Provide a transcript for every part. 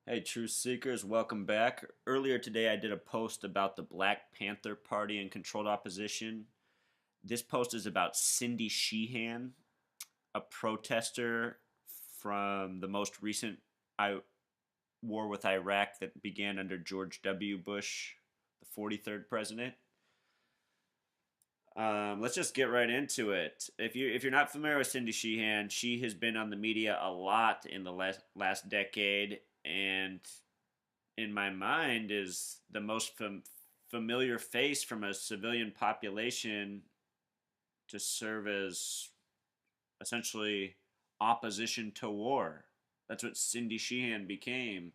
Hey, Truth Seekers, welcome back. Earlier today, I did a post about the Black Panther Party and controlled opposition. This post is about Cindy Sheehan, a protester from the most recent war with Iraq that began under George W. Bush, the 43rd president. Let's just get right into it. If you're not familiar with Cindy Sheehan, she has been on the media a lot in the last decade, and in my mind is the most familiar face from a civilian population to serve as essentially opposition to war. That's what Cindy Sheehan became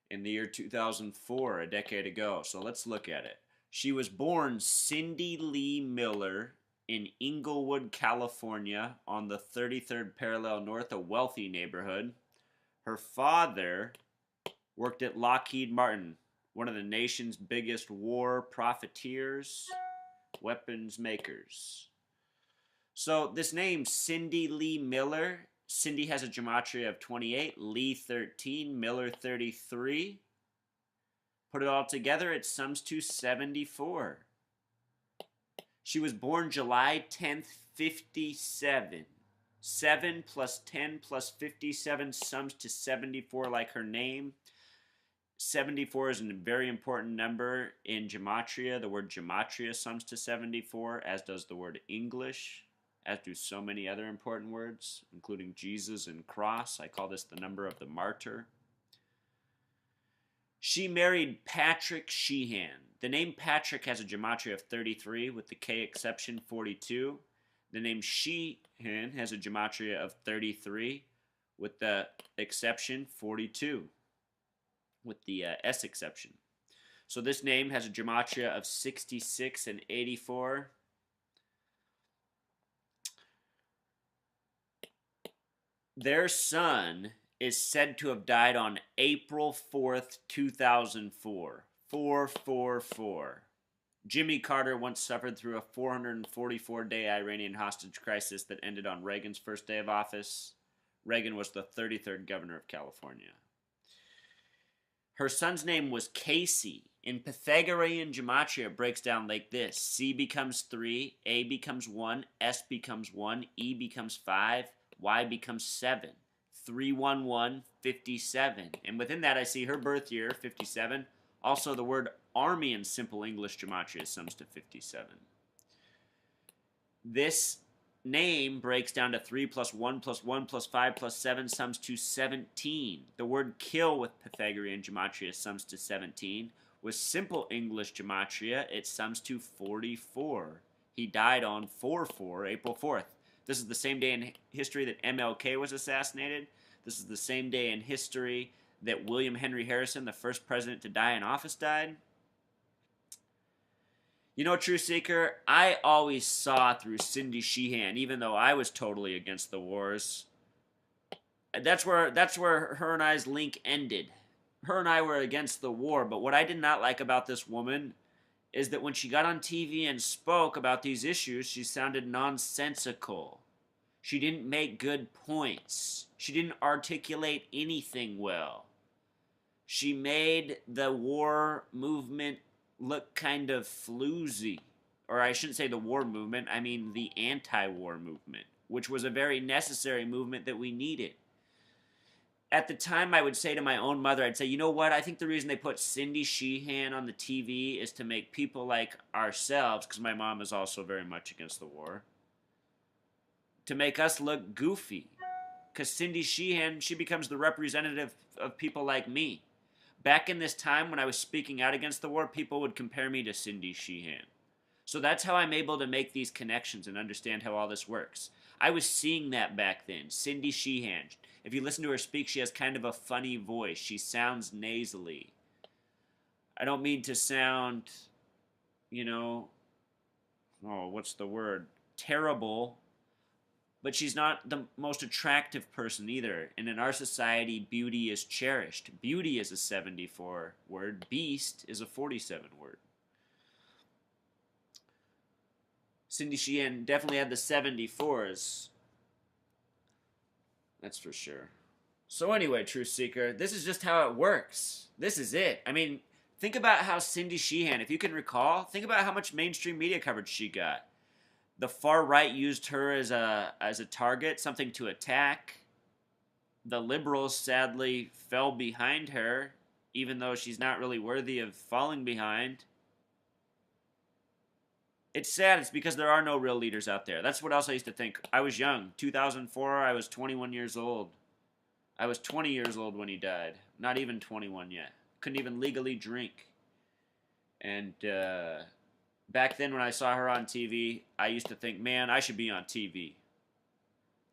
in the year 2004, a decade ago. So let's look at it. She was born Cindy Lee Miller in Inglewood, California, on the 33rd parallel north, a wealthy neighborhood. Her father worked at Lockheed Martin, one of the nation's biggest war profiteers, weapons makers. So this name, Cindy Lee Miller, Cindy has a gematria of 28, Lee 13, Miller 33. Put it all together, it sums to 74. She was born July 10th, 57. 7 plus 10 plus 57 sums to 74 like her name. 74 is a very important number in gematria. The word gematria sums to 74, as does the word English, as do so many other important words, including Jesus and cross. I call this the number of the martyr. She married Patrick Sheehan. The name Patrick has a gematria of 33, with the K exception 42. The name Sheehan has a gematria of 33, with the exception 42. With the S exception. So this name has a gematria of 66 and 84. Their son is said to have died on April 4th, 2004. 444. Jimmy Carter once suffered through a 444-day Iranian hostage crisis that ended on Reagan's first day of office. Reagan was the 33rd governor of California. Her son's name was Casey. In Pythagorean gematria, it breaks down like this. C becomes 3, A becomes 1, S becomes 1, E becomes 5, Y becomes 7. 311, 57. And within that, I see her birth year, 57. Also, the word army in simple English gematria sums to 57. This name breaks down to 3 plus 1 plus 1 plus 5 plus 7 sums to 17. The word kill with Pythagorean gematria sums to 17. With simple English gematria, it sums to 44. He died on 4/4, April 4th. This is the same day in history that MLK was assassinated. This is the same day in history that William Henry Harrison, the first president to die in office, died. You know, True Seeker, I always saw through Cindy Sheehan, even though I was totally against the wars. That's where her and I's link ended. Her and I were against the war, but what I did not like about this woman is that when she got on TV and spoke about these issues, she sounded nonsensical. She didn't make good points. She didn't articulate anything well. She made the war movement look kind of floozy. Or I shouldn't say the war movement, I mean the anti-war movement, which was a very necessary movement that we needed. At the time, I would say to my own mother, I'd say, you know what, I think the reason they put Cindy Sheehan on the TV is to make people like ourselves, because my mom is also very much against the war, to make us look goofy. Because Cindy Sheehan, she becomes the representative of people like me. Back in this time when I was speaking out against the war, people would compare me to Cindy Sheehan. So that's how I'm able to make these connections and understand how all this works. I was seeing that back then. Cindy Sheehan. If you listen to her speak, she has kind of a funny voice. She sounds nasally. I don't mean to sound, you know, what's the word? Terrible. But she's not the most attractive person either. And in our society, beauty is cherished. Beauty is a 74 word. Beast is a 47 word. Cindy Sheehan definitely had the 74s. That's for sure. So anyway, Truth Seeker, this is just how it works. This is it. I mean, think about how Cindy Sheehan, if you can recall, think about how much mainstream media coverage she got. The far right used her as a target, something to attack. The liberals sadly fell behind her, even though she's not really worthy of falling behind. It's sad. It's because there are no real leaders out there. That's what else I used to think. I was young. 2004, I was 21 years old. I was 20 years old when he died. Not even 21 yet. Couldn't even legally drink. And back then when I saw her on TV, I used to think, man, I should be on TV.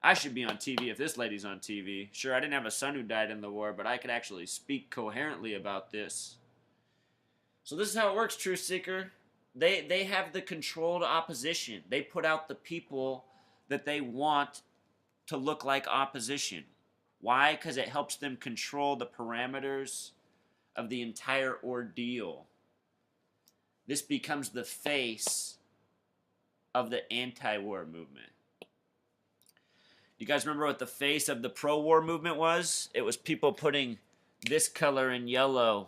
I should be on TV if this lady's on TV. Sure, I didn't have a son who died in the war, but I could actually speak coherently about this. So this is how it works, Truth Seeker. They have the controlled opposition. They put out the people that they want to look like opposition. Why? Because it helps them control the parameters of the entire ordeal. This becomes the face of the anti-war movement. You guys remember what the face of the pro-war movement was? It was people putting this color in yellow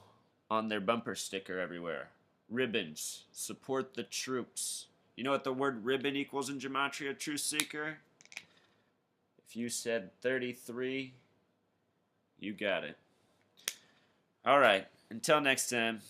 on their bumper sticker everywhere. Ribbons. Support the troops. You know what the word ribbon equals in Gematria, Truth Seeker? If you said 33, you got it. All right. Until next time.